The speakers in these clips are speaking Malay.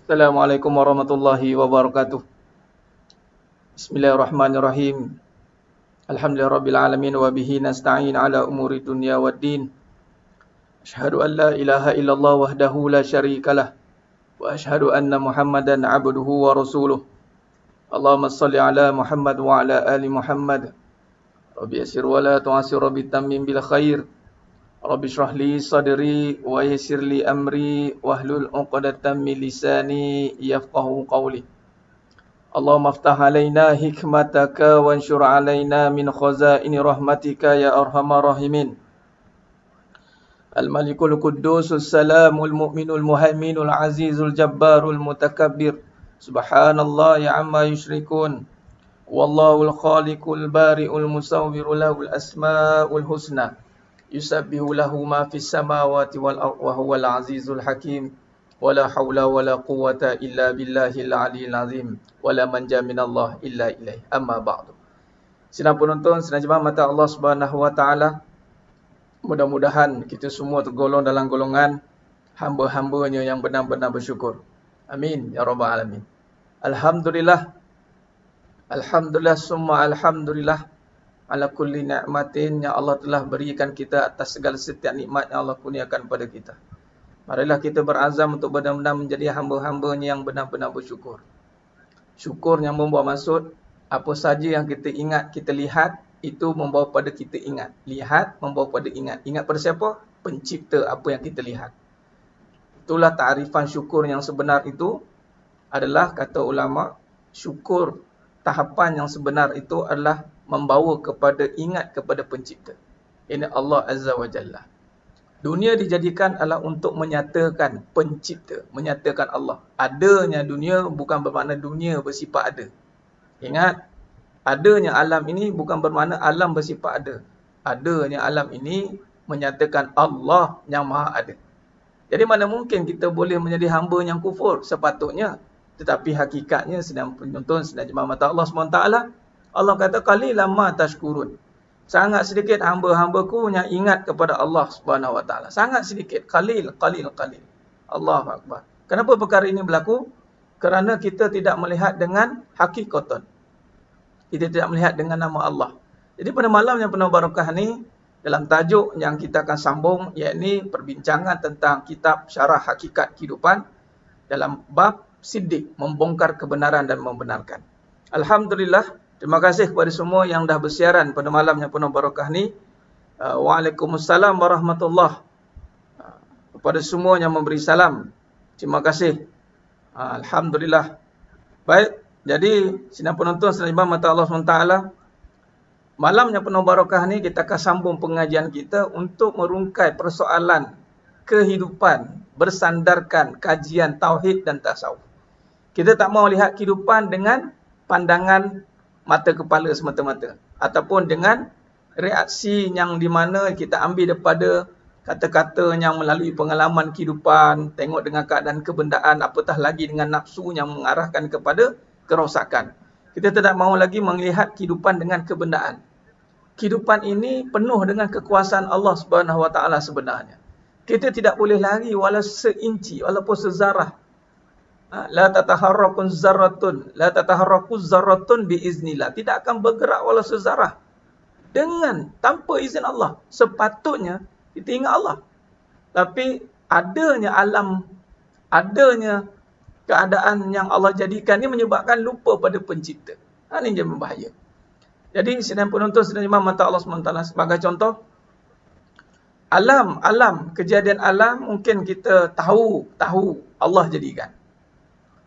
Assalamualaikum warahmatullahi wabarakatuh. Bismillahirrahmanirrahim. Alhamdulillahirabbil alamin wa bihi nasta'in ala umuri dunya waddin. Asyhadu an la ilaha illallah wahdahu la syarikalah wa asyhadu anna Muhammadan abduhu wa rasuluh. Allahumma shalli ala Muhammad wa ala ali Muhammad. Rabbi yassir wa la tu'assir rabbi tammim bil khair. Rabbi shrah li sadri wa yassir li amri wahlul 'uqdatam min lisani yafqahu qawli. Allahumma aftah alaina hikmataka wanshur alaina min khazaini rahmatika ya arhamar rahimin. Al-Malikul Quddusus Salamul Mu'minul Muhaiminul Azizul Jabbarul Mutakabbir. Subhanallah ya amma yushrikun. Wallahul Khaliqul Bari'ul Musawwirul lahul asmaul husna. Yusabbihu lahu ma fis samawati wal ardi wa huwal azizul hakim. Wala haula wala quwwata illa billahil aliyil azim. Wala manja minallah illa ilaih. Amma ba'du. Sidang penonton, sidang jemaah mata Allah Subhanahu wa taala. Mudah-mudahan kita semua tergolong dalam golongan hamba-hambanya yang benar-benar bersyukur. Amin ya rabbal alamin. Alhamdulillah. Alhamdulillah summa alhamdulillah ala kulli ni'matin yang Allah telah berikan kita atas segala setiap nikmat yang Allah kurniakan kepada kita. Marilah kita berazam untuk benar-benar menjadi hamba-hambanya yang benar-benar bersyukur. Syukur yang membawa maksud apa saja yang kita ingat, kita lihat, itu membawa pada kita ingat. Lihat membawa pada ingat. Ingat pada siapa? Pencipta apa yang kita lihat. Itulah ta'rifan syukur yang sebenar itu adalah, kata ulama, syukur tahapan yang sebenar itu adalah membawa kepada ingat kepada pencipta. Ini Allah Azza wa Jalla. Dunia dijadikan adalah untuk menyatakan pencipta, menyatakan Allah. Adanya dunia bukan bermakna dunia bersifat ada. Ingat, adanya alam ini bukan bermakna alam bersifat ada. Adanya alam ini menyatakan Allah yang maha ada. Jadi mana mungkin kita boleh menjadi hamba yang kufur? Sepatutnya. Tetapi hakikatnya sedang penonton, sedang jemaah mata Allah SWT, Allah kata qalilan ma tashkurun. Sangat sedikit hamba-hambaku yang ingat kepada Allah Subhanahu wa taala. Sangat sedikit, qalil. Allahu akbar. Kenapa perkara ini berlaku? Kerana kita tidak melihat dengan hakikatan. Kita tidak melihat dengan nama Allah. Jadi pada malam yang penuh barakah ni, dalam tajuk yang kita akan sambung, yakni perbincangan tentang kitab Syarah Hakikat Kehidupan dalam bab Siddiq, membongkar kebenaran dan membenarkan. Alhamdulillah, terima kasih kepada semua yang dah bersiaran pada malam yang penuh barakah ni. Waalaikumsalam warahmatullahi. Kepada semua yang memberi salam, terima kasih. Alhamdulillah. Baik, jadi sidang penonton sedang mata Allah SWT, malam yang penuh barakah ni kita akan sambung pengajian kita untuk merungkai persoalan kehidupan bersandarkan kajian tauhid dan tasawuf. Kita tak mahu lihat kehidupan dengan pandangan mata kepala semata-mata, ataupun dengan reaksi yang di mana kita ambil daripada kata-kata yang melalui pengalaman kehidupan, tengok dengan keadaan kebendaan, apatah lagi dengan nafsu yang mengarahkan kepada kerosakan. Kita tidak mahu lagi melihat kehidupan dengan kebendaan. Kehidupan ini penuh dengan kekuasaan Allah Subhanahu wa taala sebenarnya. Kita tidak boleh lari walau seinci, walaupun sezarah. La tataharrakun zarratun, la tataharraku zarratun biiznillah. Tidak akan bergerak walau sezarah dengan tanpa izin Allah. Sepatutnya kita ingat Allah. Tapi adanya alam, adanya keadaan yang Allah jadikan ini menyebabkan lupa pada pencipta. Ini yang berbahaya. Jadi sedang penonton, sedang jemaah mata Allah SWT, sebagai contoh, alam, kejadian alam mungkin kita tahu Allah jadikan.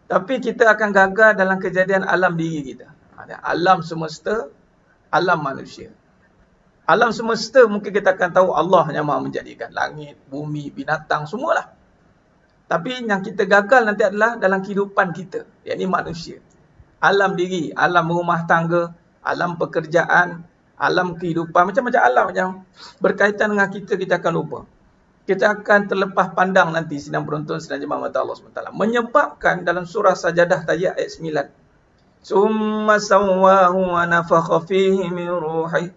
Tapi kita akan gagal dalam kejadian alam diri kita. Alam semesta, alam manusia. Alam semesta mungkin kita akan tahu Allah yang maha menjadikan langit, bumi, binatang, semualah. Tapi yang kita gagal nanti adalah dalam kehidupan kita, yakni manusia. Alam diri, alam rumah tangga, alam pekerjaan, alam kehidupan, macam-macam alam yang berkaitan dengan kita, kita akan lupa. Kita akan terlepas pandang nanti sedang penonton, sedang jemaah mata Allah SWT. Menyebabkan dalam surah Sajadah ayat 9. Summa sawwahu wa nafakha fihi min ruhi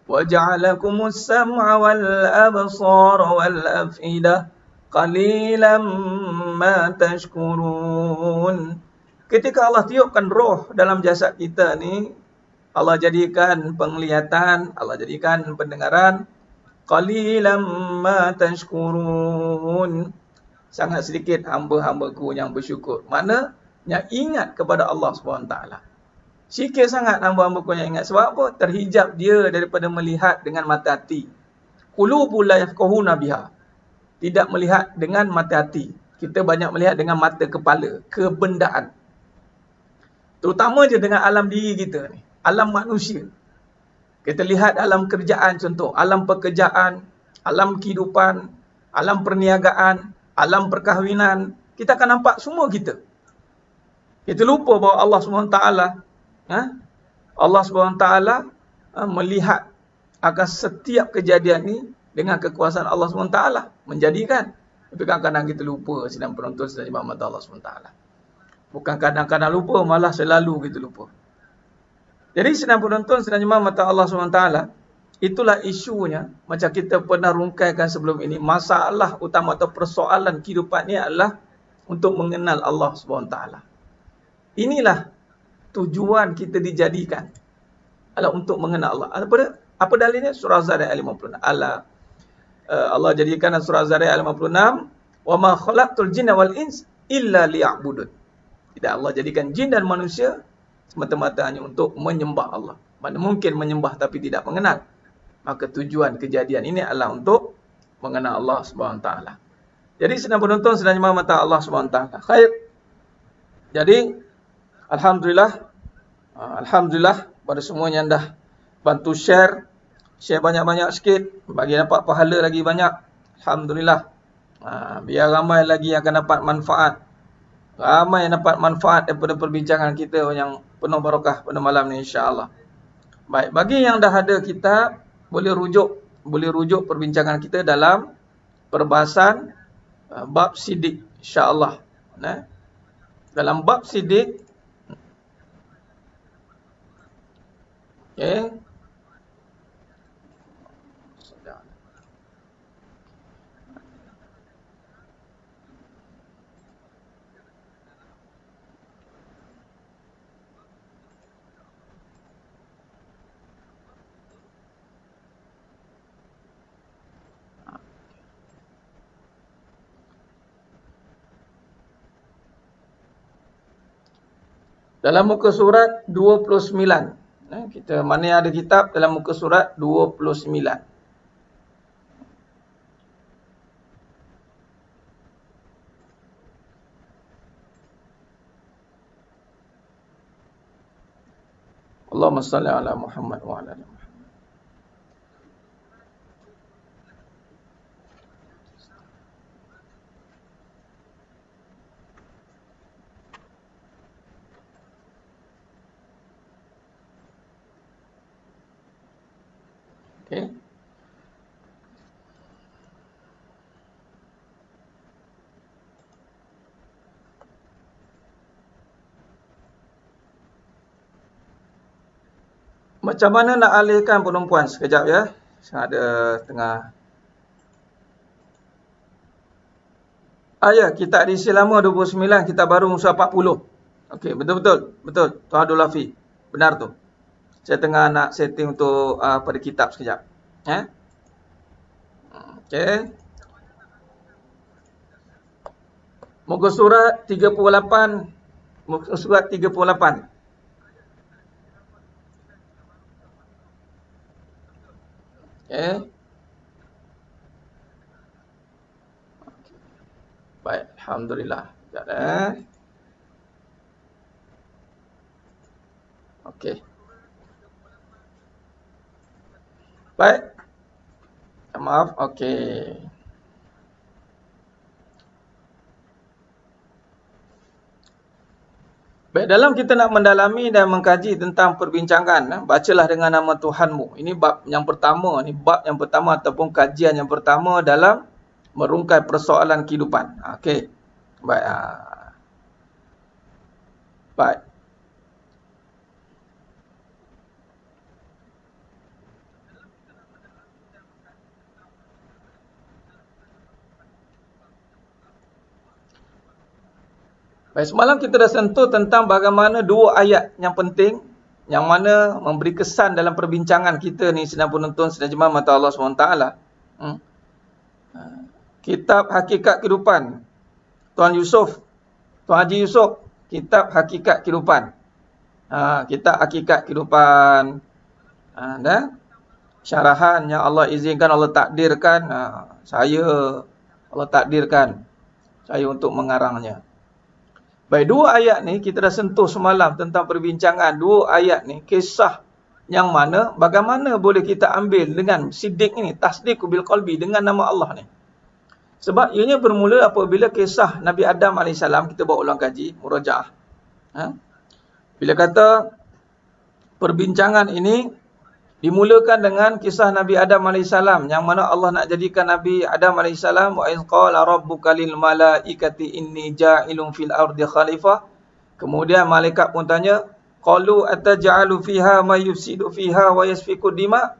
wa ja'alakumus sam'a wal absara wal afidah qalilan ma tashkurun. Ketika Allah tiupkan roh dalam jasad kita ni, Allah jadikan penglihatan, Allah jadikan pendengaran. Qalilan ma tashkurun. Sangat sedikit hamba-hambaku yang bersyukur. Mana yang ingat kepada Allah SWT. Sikit sangat hamba-hambaku yang ingat. Sebab apa? Terhijab dia daripada melihat dengan mata hati. Qulubul la yafqahuna biha. Tidak melihat dengan mata hati. Kita banyak melihat dengan mata kepala, kebendaan. Terutama je dengan alam diri kita ni, alam manusia. Kita lihat alam kerjaan contoh, alam pekerjaan, alam kehidupan, alam perniagaan, alam perkahwinan, kita akan nampak semua kita. Kita lupa bahawa Allah SWT, Allah SWT melihat akan setiap kejadian ni dengan kekuasaan Allah SWT menjadikan. Tapi kadang-kadang kita lupa sedang penonton sedang ibadah mata Allah SWT. Bukan kadang-kadang lupa, malah selalu kita lupa. Jadi sedang penonton sedang ibadah mata Allah SWT, itulah isunya. Macam kita pernah rungkaikan sebelum ini, masalah utama atau persoalan kehidupan ni adalah untuk mengenal Allah SWT. Inilah tujuan kita dijadikan, adalah untuk mengenal Allah. Apa dalilnya? Surah Zariyat ayat 56. Allah jadikan surah Zariyat ayat 56, "Wa ma khalaqtul jinna wal ins illa liya'budun." Tidak, Allah jadikan jin dan manusia semata-mata hanya untuk menyembah Allah. Mana mungkin menyembah tapi tidak mengenal. Maka tujuan kejadian ini adalah untuk mengenal Allah SWT. Jadi sedang penonton sedang jemaah mata Allah SWT. Khair. Jadi Alhamdulillah pada semua yang dah bantu share banyak-banyak sikit, bagi dapat pahala lagi banyak. Alhamdulillah. Biar ramai lagi yang akan dapat manfaat. Ramai yang dapat manfaat daripada perbincangan kita yang penuh barakah pada malam ni, insya-Allah. Baik, bagi yang dah ada kitab, boleh rujuk perbincangan kita dalam perbahasan bab sidik, insya-Allah. Dalam bab sidik, okey. Dalam muka surat 29. Kita mana ada kitab dalam muka surat 29. Allahumma salli ala Muhammad wa ala ali Muhammad. Okay. Macam mana nak alihkan perempuan? Sekejap ya. Saya ada tengah. Ya, kita diisi lama 29, kita baru musa 40. Okey, betul. Tuan Abdul Lafi. Benar tu. Saya tengah nak setting untuk pada kitab sekejap. Okey. Muka surat 38. Muka surat 38. Okey. Baik, alhamdulillah. Sekejap Okey. Baik. Maaf, okey. Baik, dalam kita nak mendalami dan mengkaji tentang perbincangan, bacalah dengan nama Tuhanmu. Ini bab yang pertama, ataupun kajian yang pertama dalam merungkai persoalan kehidupan. Okey. Baik. Baik. Baik, semalam kita dah sentuh tentang bagaimana dua ayat yang penting, yang mana memberi kesan dalam perbincangan kita ni sedang penonton, sedang jemaah mata Allah SWT. Kitab Hakikat Kehidupan, Tuan Haji Yusof, Kitab Hakikat Kehidupan. Kitab Hakikat Kehidupan. Dan syarahan yang Allah izinkan, Allah takdirkan, Allah takdirkan saya untuk mengarangnya. Baik, dua ayat ni kita dah sentuh semalam tentang perbincangan. Dua ayat ni kisah yang mana bagaimana boleh kita ambil dengan siddiq ini, tasdiq bil qalbi, dengan nama Allah ni. Sebab ianya bermula apabila kisah Nabi Adam AS, kita buat ulang kaji, murajaah. Bila kata perbincangan ini dimulakan dengan kisah Nabi Adam AS, yang mana Allah nak jadikan Nabi Adam AS, wa iz qala rabbuka lil malaikati inni ja'ilun fil ardi khalifah. Kemudian malaikat pun tanya, qalu ataj'alu fiha may yufsidu fiha wa yasfiku dima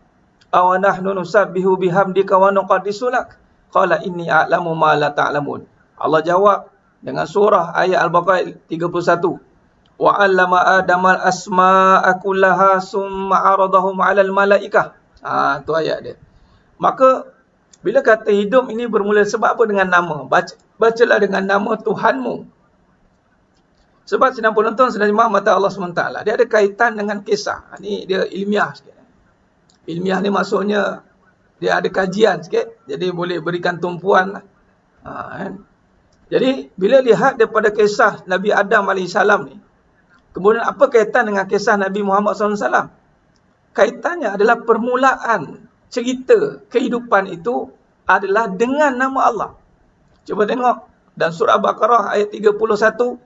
aw nahnu nusabbihu bihamdika wa nuqaddisu lak qala inni a'lamu ma la ta'lamun. Allah jawab dengan surah ayat Al-Baqarah 31. Wa 'allama Adamal asma'a kullaha summa 'aradahum 'alal malaikah. Tu ayat dia. Maka bila kata hidup ini bermula sebab apa? Dengan nama. Bacalah dengan nama Tuhanmu. Sebab sedang penonton, sedang jemaah mata Allah SWT, dia ada kaitan dengan kisah. Ini dia ilmiah sikit. Ilmiah ni maksudnya dia ada kajian sikit, jadi boleh berikan tumpuan lah. Jadi bila lihat daripada kisah Nabi Adam AS ni, kemudian apa kaitan dengan kisah Nabi Muhammad SAW? Kaitannya adalah permulaan cerita kehidupan itu adalah dengan nama Allah. Cuba tengok dan surah Baqarah ayat 31.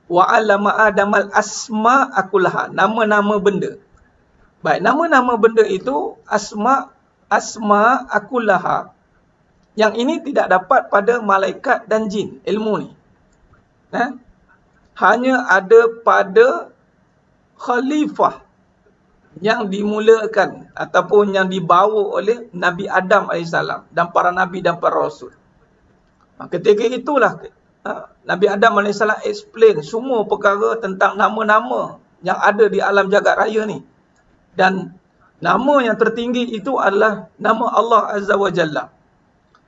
Wa 'allama Adamal asma'a kullaha, nama-nama benda. Baik, nama-nama benda itu asma'a kullaha. Yang ini tidak dapat pada malaikat dan jin, ilmu ni. Hanya ada pada khalifah yang dimulakan ataupun yang dibawa oleh Nabi Adam AS dan para Nabi dan para Rasul. Ketika itulah Nabi Adam AS explain semua perkara tentang nama-nama yang ada di alam jagat raya ni. Dan nama yang tertinggi itu adalah nama Allah Azza wa Jalla.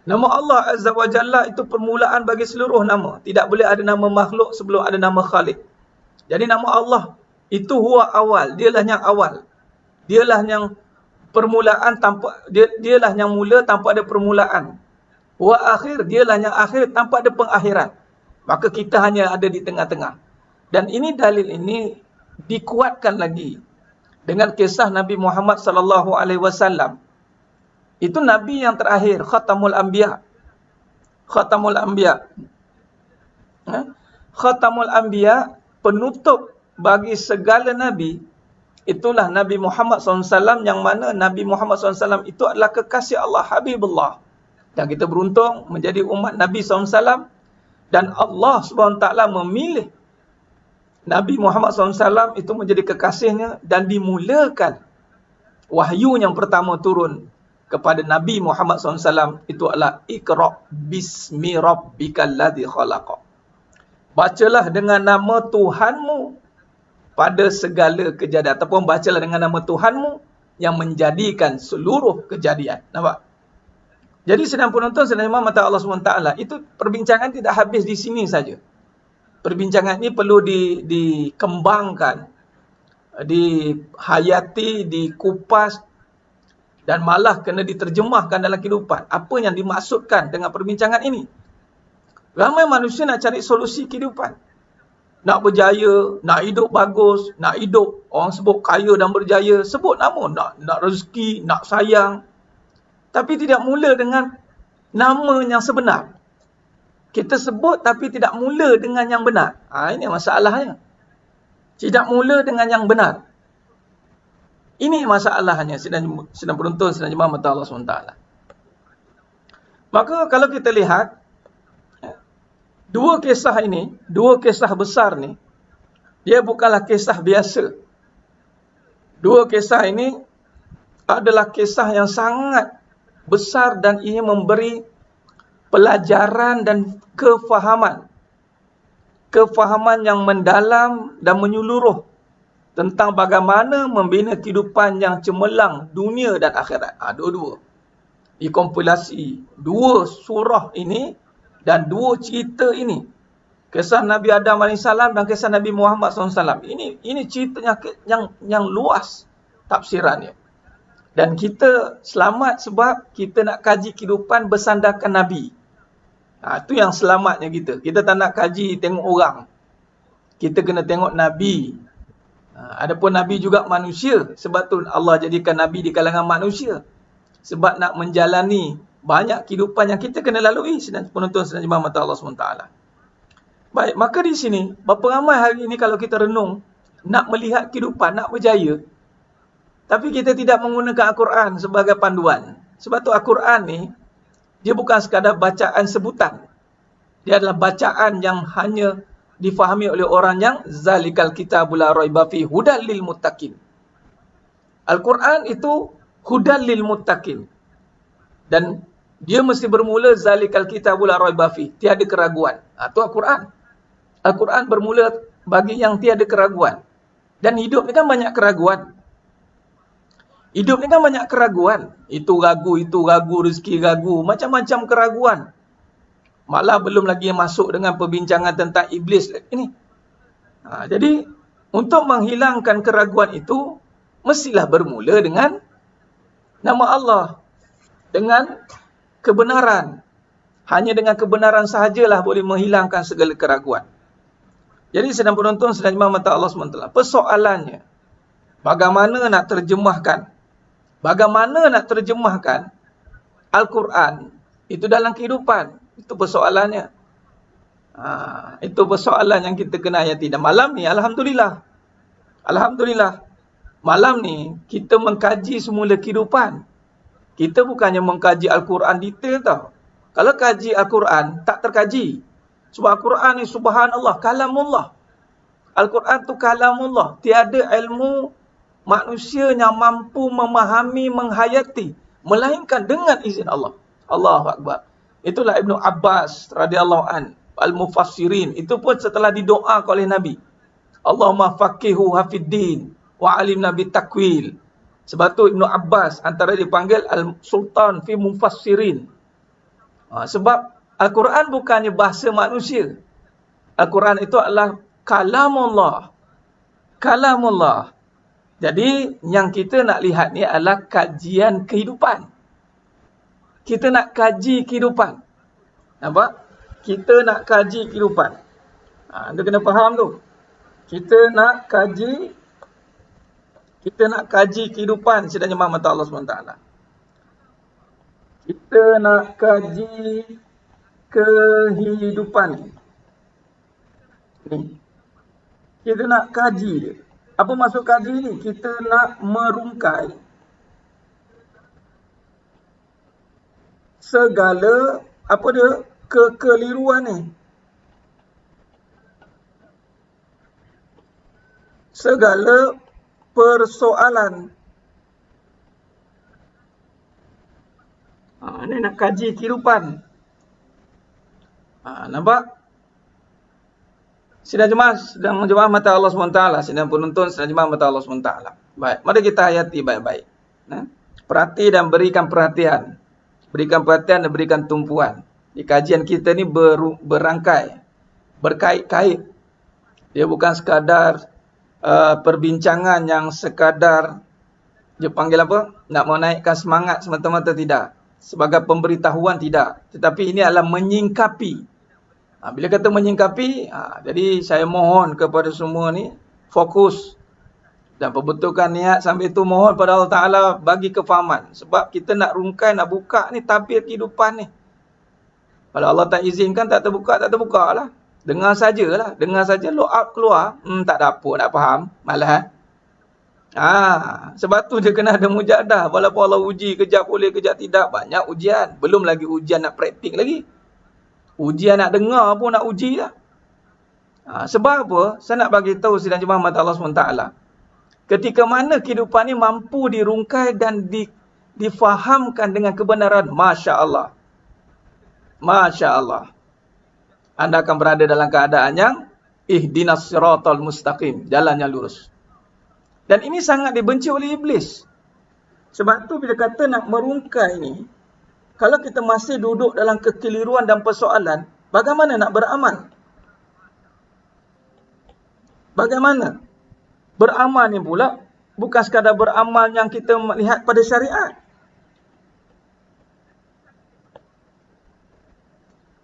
Nama Allah Azza wa Jalla itu permulaan bagi seluruh nama. Tidak boleh ada nama makhluk sebelum ada nama Khalik. Jadi nama Allah itu huwa awal. Dialah yang awal. Dialah yang permulaan tanpa dialah yang mula tanpa ada permulaan. Wa akhir, dialah yang akhir tanpa ada pengakhiran. Maka kita hanya ada di tengah-tengah. Dan ini dalil ini dikuatkan lagi dengan kisah Nabi Muhammad SAW. Itu Nabi yang terakhir, Khatamul Anbiya. Khatamul Anbiya. Khatamul Anbiya, penutup bagi segala Nabi, itulah Nabi Muhammad SAW, yang mana Nabi Muhammad SAW itu adalah kekasih Allah, Habibullah. Dan kita beruntung menjadi umat Nabi SAW. Dan Allah SWT memilih Nabi Muhammad SAW itu menjadi kekasihnya. Dan dimulakan wahyu yang pertama turun kepada Nabi Muhammad SAW itu adalah Iqra' bismi rabbikal ladzi khalaq. Bacalah dengan nama Tuhanmu pada segala kejadian. Ataupun bacalah dengan nama Tuhanmu yang menjadikan seluruh kejadian. Nampak? Jadi sedang penonton, sedang jemaah mata Allah SWT, itu perbincangan tidak habis di sini saja. Perbincangan ini perlu dikembangkan, dihayati, dikupas, dan malah kena diterjemahkan dalam kehidupan. Apa yang dimaksudkan dengan perbincangan ini? Ramai manusia nak cari solusi kehidupan. Nak berjaya, nak hidup bagus, nak hidup orang sebut kaya dan berjaya, sebut nama, nak rezeki, nak sayang. Tapi tidak mula dengan nama yang sebenar. Kita sebut tapi tidak mula dengan yang benar. Ini masalahnya. Tidak mula dengan yang benar. Ini masalahnya, sedang beruntung, sedang jemaah mata Allah SWT. Maka kalau kita lihat, dua kisah ini, dua kisah besar ni, dia bukanlah kisah biasa. Dua kisah ini adalah kisah yang sangat besar dan ia memberi pelajaran dan kefahaman kefahaman yang mendalam dan menyeluruh tentang bagaimana membina kehidupan yang cemerlang dunia dan akhirat. Dua-dua. Dikompilasi dua surah ini dan dua cerita ini. Kisah Nabi Adam AS dan kisah Nabi Muhammad SAW. Ini ceritanya yang luas tafsirannya. Dan kita selamat sebab kita nak kaji kehidupan bersandarkan Nabi. Itu yang selamatnya kita. Kita tak nak kaji tengok orang. Kita kena tengok Nabi. Adapun Nabi juga manusia. Sebab tu Allah jadikan Nabi di kalangan manusia. Sebab nak menjalani banyak kehidupan yang kita kena lalui. Penonton sedang jemaah mata Allah SWT. Baik, maka di sini, berapa ramai hari ini kalau kita renung, nak melihat kehidupan, nak berjaya. Tapi kita tidak menggunakan Al-Quran sebagai panduan. Sebab tu Al-Quran ni, dia bukan sekadar bacaan sebutan. Dia adalah bacaan yang hanya difahami oleh orang yang zalikal kitabul la raiba fi hudal lil muttaqin. Al-Quran itu hudal lil muttaqin. Dan dia mesti bermula zalikal kitabul la raiba fi, tiada keraguan. Itu Al-Quran. Al-Quran bermula bagi yang tiada keraguan. Dan hidup ni kan banyak keraguan. Hidup ni kan banyak keraguan. Itu ragu, rezeki ragu. Macam-macam keraguan. Malah belum lagi masuk dengan perbincangan tentang iblis ini. Jadi, untuk menghilangkan keraguan itu, mestilah bermula dengan nama Allah. Dengan kebenaran. Hanya dengan kebenaran sahajalah boleh menghilangkan segala keraguan. Jadi, sedang penonton, sedang jemaah mata Allah SWT. Persoalannya, bagaimana nak terjemahkan Al-Quran itu dalam kehidupan. Itu persoalannya. Itu persoalan yang kita kena hayati. Dan malam ni, Alhamdulillah. Malam ni, kita mengkaji semula kehidupan. Kita bukannya mengkaji Al-Quran detail tau. Kalau kaji Al-Quran, tak terkaji. Sebab Al-Quran ni subhanallah, kalamullah. Al-Quran tu kalamullah. Tiada ilmu manusia yang mampu memahami, menghayati, melainkan dengan izin Allah. Allahu Akbar. Itulah Ibnu Abbas radhiyallahu an, al-mufassirin. Itu pun setelah didoakan oleh Nabi. Allahumma faqihu hafiddin wa alimna bitakwil. Sebab tu Ibnu Abbas antara dipanggil al-sultan fi mufassirin. Sebab Al-Quran bukannya bahasa manusia. Al-Quran itu adalah kalamullah. Kalamullah. Jadi, yang kita nak lihat ni adalah kajian kehidupan. Kita nak kaji kehidupan. Nampak? Kita nak kaji kehidupan. Anda kena faham tu. Kita nak kaji kehidupan sedang jemaah mata Allah SWT. Kita nak kaji kehidupan ni. Kita nak kaji dia. Apa maksud kaji ni? Kita nak merungkai segala kekeliruan ni. Segala persoalan. Ni nak kaji kehidupan. Nampak? Sidang jemaah mata Allah SWT. Sidang penonton, sidang jemaah mata Allah SWT. Baik, mari kita hayati baik-baik. Perhati dan berikan perhatian. Berikan perhatian dan berikan tumpuan. Di kajian kita ni berangkai. Berkait-kait. Dia bukan sekadar perbincangan yang sekadar dia panggil apa? Nak menaikkan semangat semata-mata, tidak. Sebagai pemberitahuan, tidak. Tetapi ini adalah menyingkapi. Bila kata menyingkapi, jadi saya mohon kepada semua ni fokus dan perbetulkan niat, sambil itu mohon pada Allah Ta'ala bagi kefahaman. Sebab kita nak rungkai, nak buka ni tabir kehidupan ni. Kalau Allah tak izinkan, tak terbuka lah. Dengar sajalah. Dengar saja, load up keluar. Tak ada apa nak faham. Malah. Sebab tu dia kena ada mujahadah. Walaupun Allah uji, kejap boleh, kejap tidak. Banyak ujian. Belum lagi ujian nak praktik lagi. Ujian nak dengar pun nak uji lah. Sebab apa? Saya nak bagi tahu sidang jemaah mata Allah SWT. Ketika mana kehidupan ni mampu dirungkai dan difahamkan dengan kebenaran. Masya Allah. Masya Allah. Anda akan berada dalam keadaan yang Ihdinas siratal mustaqim, jalan yang lurus. Dan ini sangat dibenci oleh iblis. Sebab tu bila kata nak merungkai ni, kalau kita masih duduk dalam kekeliruan dan persoalan, bagaimana nak beramal? Bagaimana? Beramal ni pula bukan sekadar beramal yang kita melihat pada syariat.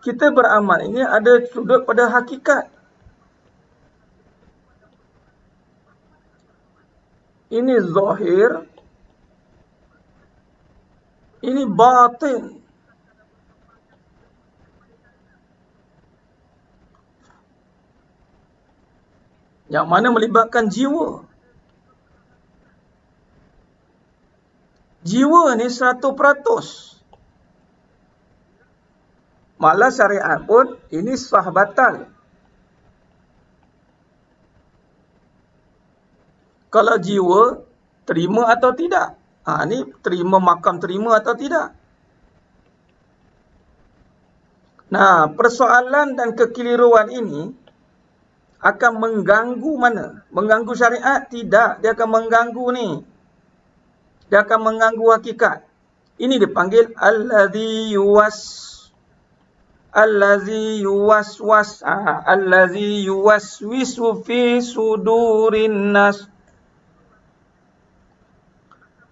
Kita beramal ini ada sudut pada hakikat. Ini zahir, ini batin. Yang mana melibatkan jiwa. Jiwa ni 100%. Malah syariat pun ini sah batal. Kalau jiwa terima atau tidak. Ni terima makam terima atau tidak. Nah, persoalan dan kekeliruan ini akan mengganggu mana? Mengganggu syariat? Tidak. Dia akan mengganggu ni. Dia akan mengganggu hakikat. Ini dipanggil allazi yuwaswisu fi sudurin nas.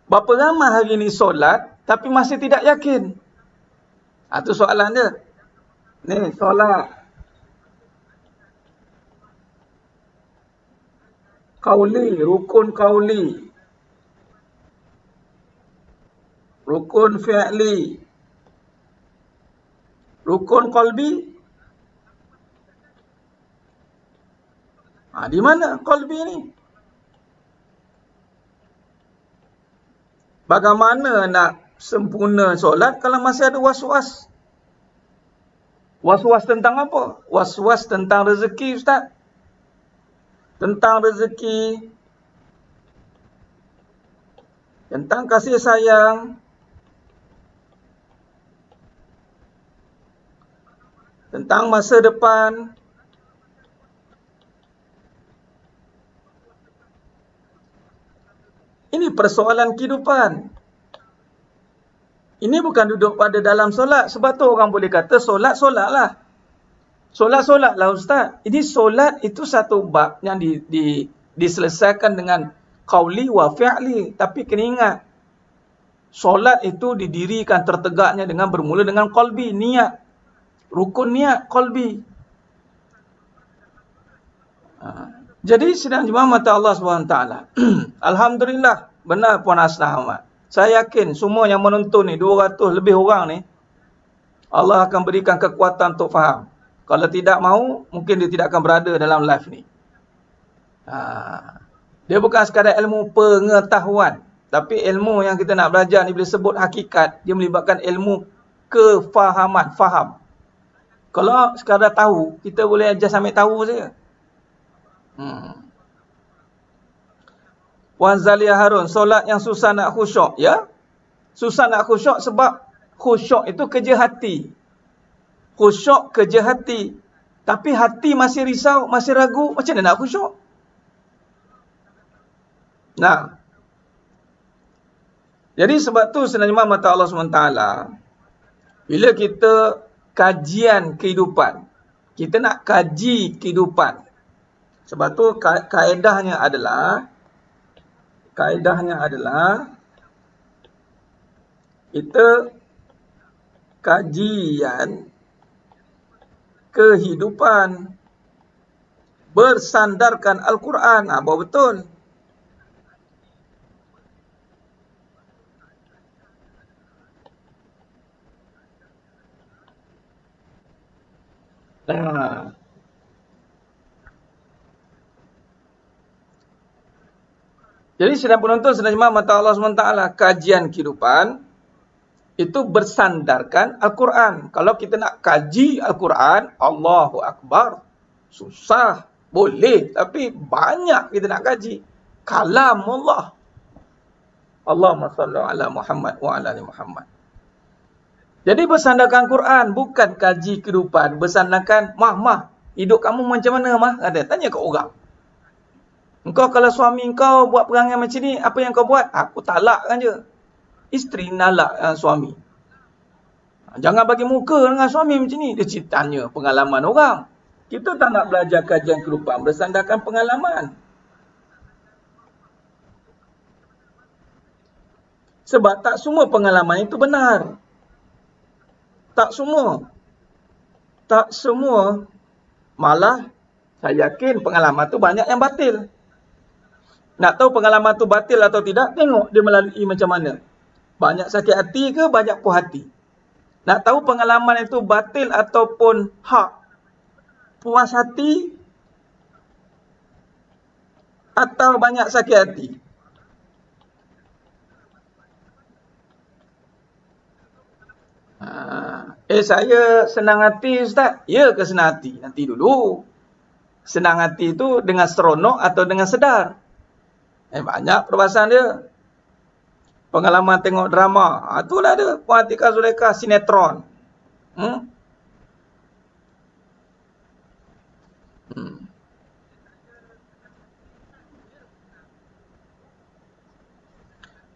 Berapa ramai hari ni solat tapi masih tidak yakin? Itu soalan dia. Ni solat kauli, rukun kauli, rukun fi'li, rukun qalbi. Di mana qalbi ni? Bagaimana nak sempurna solat kalau masih ada was-was? Was-was tentang apa? Was-was tentang rezeki, Ustaz. Tentang rezeki, tentang kasih sayang, tentang masa depan. Ini persoalan kehidupan. Ini bukan duduk pada dalam solat. Sebab tu orang boleh kata solat-solatlah. Solat-solatlah Ustaz. Ini solat itu satu bab yang diselesaikan dengan qauli wa fi'li. Tapi kena ingat, solat itu didirikan tertegaknya dengan bermula dengan qalbi, niat. Rukun niat, qalbi. Jadi sidang jemaah mata Allah SWT. Alhamdulillah, benar Puan Asnah Ahmad. Saya yakin semua yang menonton ni, 200 lebih orang ni, Allah akan berikan kekuatan untuk faham. Kalau tidak mahu, mungkin dia tidak akan berada dalam live ni. Dia bukan sekadar ilmu pengetahuan. Tapi ilmu yang kita nak belajar ni, bila sebut hakikat, dia melibatkan ilmu kefahaman, faham. Kalau sekadar tahu, kita boleh ajar sampai tahu saja. Puan Zalia Harun, solat yang susah nak khusyuk, ya? Susah nak khusyuk sebab khusyuk itu kerja hati. Khusyuk kerja hati. Tapi hati masih risau, masih ragu, macam mana nak khusyuk? Nah. Jadi sebab tu sebenarnya mata Allah SWT, bila kita kajian kehidupan, kita nak kaji kehidupan. Sebab tu kaedahnya adalah kita kajian kehidupan bersandarkan Al-Quran. Apa betul? Jadi sedang penonton, sedang jemaah mata Allah SWT, kajian kehidupan itu bersandarkan Al-Quran. Kalau kita nak kaji Al-Quran, Allahu Akbar, susah, boleh, tapi banyak kita nak kaji. Kalam Allah. Allahumma salli ala Muhammad wa ala ali Muhammad. Jadi bersandarkan Quran, bukan kaji kehidupan, bersandarkan mah-mah. Hidup kamu macam mana, mah? Ada. Tanya ke orang. Engkau kalau suami engkau buat perangai macam ni, apa yang kau buat? Aku talakkan je. Isteri nalak suami. Jangan bagi muka dengan suami macam ni. Dia tanya pengalaman orang. Kita tak nak belajar kajian kehidupan bersandarkan pengalaman. Sebab tak semua pengalaman itu benar. Tak semua. Tak semua. Malah, saya yakin pengalaman tu banyak yang batil. Nak tahu pengalaman tu batil atau tidak, tengok dia melalui macam mana. Banyak sakit hati ke, banyak puas hati. Nak tahu pengalaman itu batil ataupun hak, puas hati atau banyak sakit hati. Saya senang hati, Ustaz. Ya ke senang hati? Nanti dulu. Senang hati itu dengan seronok atau dengan sedar? Banyak perbahasan dia. Pengalaman tengok drama. Itulah dia. Puan Atika Zulekha sinetron.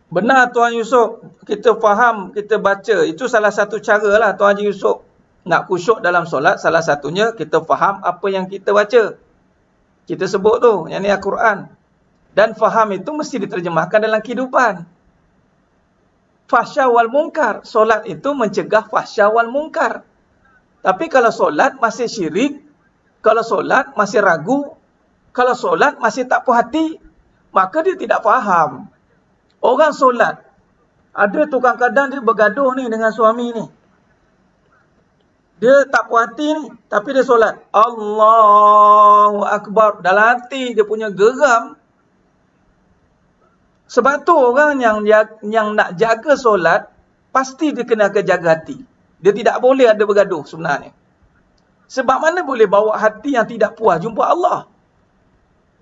Benar Tuan Yusof, kita faham, kita baca. Itu salah satu cara lah Tuan Haji Yusof. Nak khusyuk dalam solat, salah satunya kita faham apa yang kita baca. Kita sebut tu, yang ni Al-Quran. Dan faham itu mesti diterjemahkan dalam kehidupan. Fahsya wal munkar. Solat itu mencegah fahsya wal munkar. Tapi kalau solat masih syirik, kalau solat masih ragu, kalau solat masih tak puas hati, maka dia tidak faham. Orang solat, ada tukang kadang dia bergaduh ni dengan suami ni. Dia tak puas hati ni, tapi dia solat. Allahu Akbar. Dalam hati dia punya geram. Sebab tu orang yang nak jaga solat, pasti dia kena jaga hati. Dia tidak boleh ada bergaduh sebenarnya. Sebab mana boleh bawa hati yang tidak puas jumpa Allah?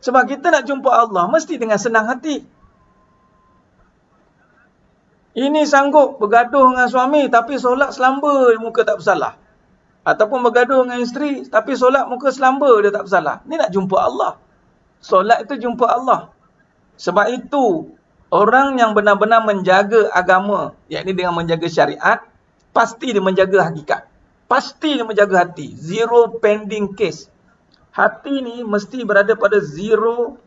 Sebab kita nak jumpa Allah, mesti dengan senang hati. Ini sanggup bergaduh dengan suami, tapi solat selamba, muka tak bersalah. Ataupun bergaduh dengan isteri, tapi solat muka selamba, dia tak bersalah. Ini nak jumpa Allah. Solat itu jumpa Allah. Sebab itu, orang yang benar-benar menjaga agama, yakni dengan menjaga syariat, pasti dia menjaga hakikat. Pasti dia menjaga hati. Zero pending case. Hati ni mesti berada pada zero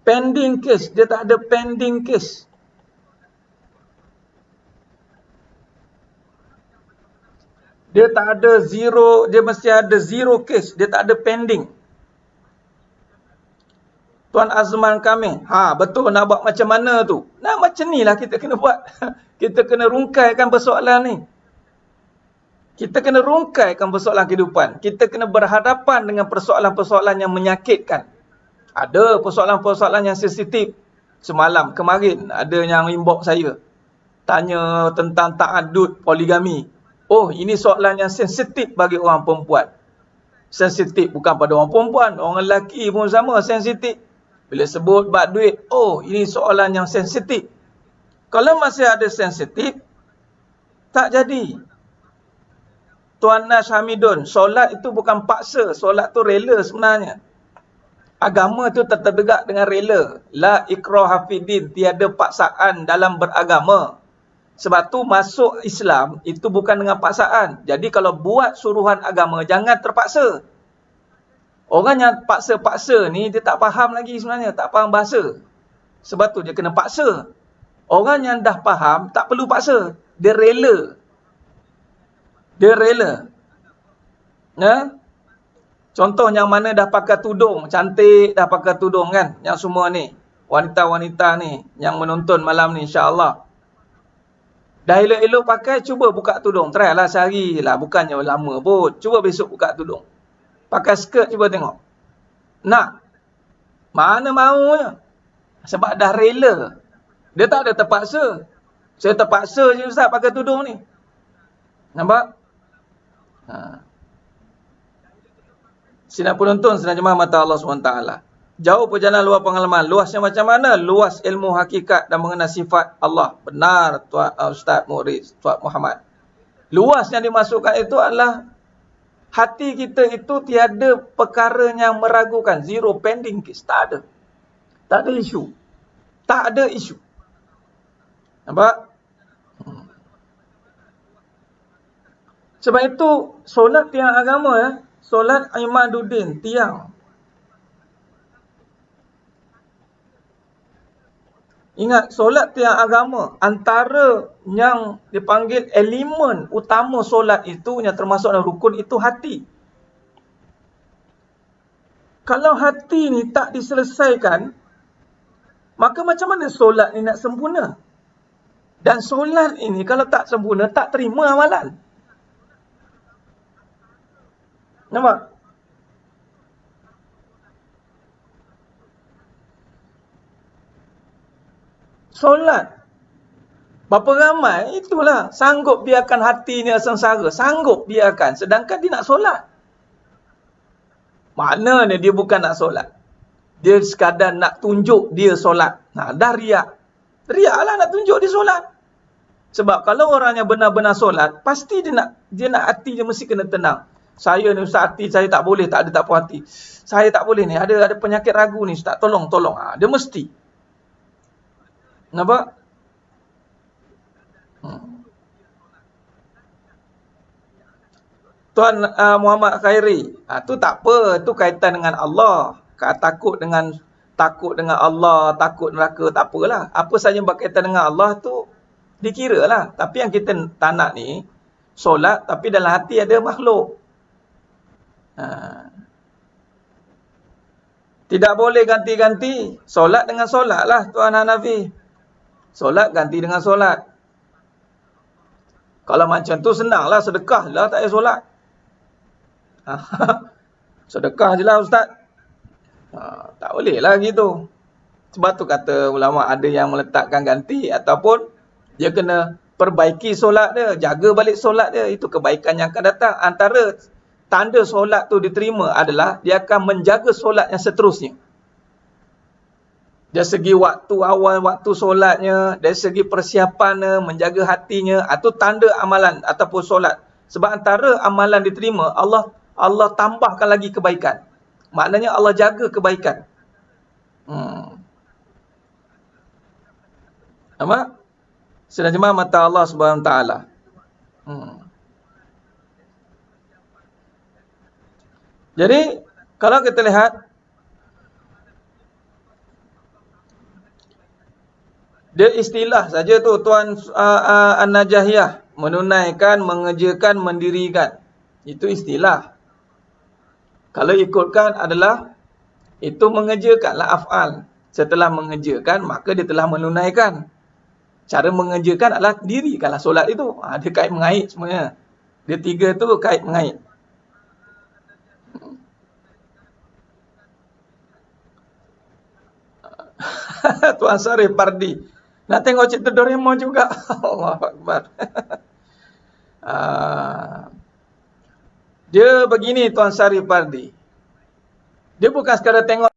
pending case. Dia tak ada pending case. Dia tak ada zero, dia mesti ada zero case. Dia tak ada pending. Tuan Azman kami, betul nak buat macam mana tu? Nah, macam ni lah kita kena buat. Kita kena rungkaikan persoalan ni. Kita kena rungkaikan persoalan kehidupan. Kita kena berhadapan dengan persoalan-persoalan yang menyakitkan. Ada persoalan-persoalan yang sensitif. Semalam, kemarin, ada yang inbox saya. Tanya tentang ta'adud poligami. Oh, ini soalan yang sensitif bagi orang perempuan. Sensitif bukan pada orang perempuan. Orang lelaki pun sama, sensitif. Bila sebut bab duit, oh, ini soalan yang sensitif. Kalau masih ada sensitif, tak jadi. Tuan Nash Hamidun, solat itu bukan paksa. Solat tu rela sebenarnya. Agama tu tertegak dengan rela. La ikraha fiddin, tiada paksaan dalam beragama. Sebab tu masuk Islam itu bukan dengan paksaan. Jadi kalau buat suruhan agama, jangan terpaksa. Orang yang paksa-paksa ni, dia tak faham lagi sebenarnya. Tak faham bahasa. Sebab tu dia kena paksa. Orang yang dah faham, tak perlu paksa. Dia rela. Dia rela. Contoh yang mana dah pakai tudung. Cantik dah pakai tudung kan. Yang semua ni. Wanita-wanita ni. Yang menonton malam ni insyaAllah. Dah elok-elok pakai, cuba buka tudung. Try lah sehari lah. Bukannya lama pun. Cuba besok buka tudung. Pakai skirt, cuba tengok. Nak? Mana maunya? Sebab dah rela. Dia tak ada terpaksa. Saya terpaksa je Ustaz pakai tudung ni. Nampak? Sidang penonton, sidang jemaah mata Allah SWT. Jauh perjalanan luar pengalaman. Luasnya macam mana? Luas ilmu hakikat dan mengenal sifat Allah. Benar Tuan Ustaz Murid, Tuan Muhammad. Luas yang dimasukkan itu adalah Hati kita itu tiada perkara yang meragukan. Zero pending case. Tak ada. Tak ada isu. Tak ada isu. Nampak? Sebab itu, solat tiang agama ya. Solat Imaduddin, tiang. Ingat, solat tiang agama, antara yang dipanggil elemen utama solat itu, yang termasuk dalam rukun, itu hati. Kalau hati ni tak diselesaikan, maka macam mana solat ni nak sempurna? Dan solat ini kalau tak sempurna, tak terima amalan. Nampak? Solat. Berapa ramai, itulah. Sanggup biarkan hatinya sengsara. Sanggup biarkan. Sedangkan dia nak solat. Maknanya dia bukan nak solat. Dia sekadar nak tunjuk dia solat. Nah, dah riak. Riak lah nak tunjuk dia solat. Sebab kalau orang yang benar-benar solat, pasti dia nak hati dia mesti kena tenang. Saya ni Ustaz, hati saya tak boleh, tak ada tak puas hati. Saya tak boleh ni, ada penyakit ragu ni Ustaz, tolong. Dia mesti. Nampak? Tuan Muhammad Khairi, tu tak apa, tu kaitan dengan Allah. Takut dengan Allah, takut neraka, tak apalah. Apa saja berkaitan dengan Allah tu dikira lah. Tapi yang kita tak nak ni, solat tapi dalam hati ada makhluk. Tidak boleh ganti-ganti. Solat dengan solat lah Tuan Hanafi. Solat ganti dengan solat. Kalau macam tu senang lah, sedekah lah, tak payah solat. Sedekah je lah Ustaz. Tak boleh lah gitu. Sebab tu kata ulama ada yang meletakkan ganti ataupun dia kena perbaiki solat dia, jaga balik solat dia. Itu kebaikan yang akan datang. Antara tanda solat tu diterima adalah dia akan menjaga solat yang seterusnya. Dari segi waktu awal, waktu solatnya, dari segi persiapannya, menjaga hatinya, itu tanda amalan ataupun solat. Sebab antara amalan diterima, Allah tambahkan lagi kebaikan. Maknanya Allah jaga kebaikan. Nampak? Sudah jemaah mata Allah Subhanahu Wa Taala. Jadi, kalau kita lihat, dia istilah saja tu Tuan An-Najahiyah. Menunaikan, mengerjakan, mendirikan. Itu istilah. Kalau ikutkan adalah, itu mengerjakanlah af'al. Setelah mengerjakan, maka dia telah menunaikan. Cara mengerjakan adalah dirikanlah solat itu. Dia kait mengait semuanya. Dia tiga tu kait mengait. Tuan Sarif Pardi. Nak tengok cerita Doraemon juga. Allahu Akbar. Dia begini Tuan Sarif Pardi. Dia bukan sekadar tengok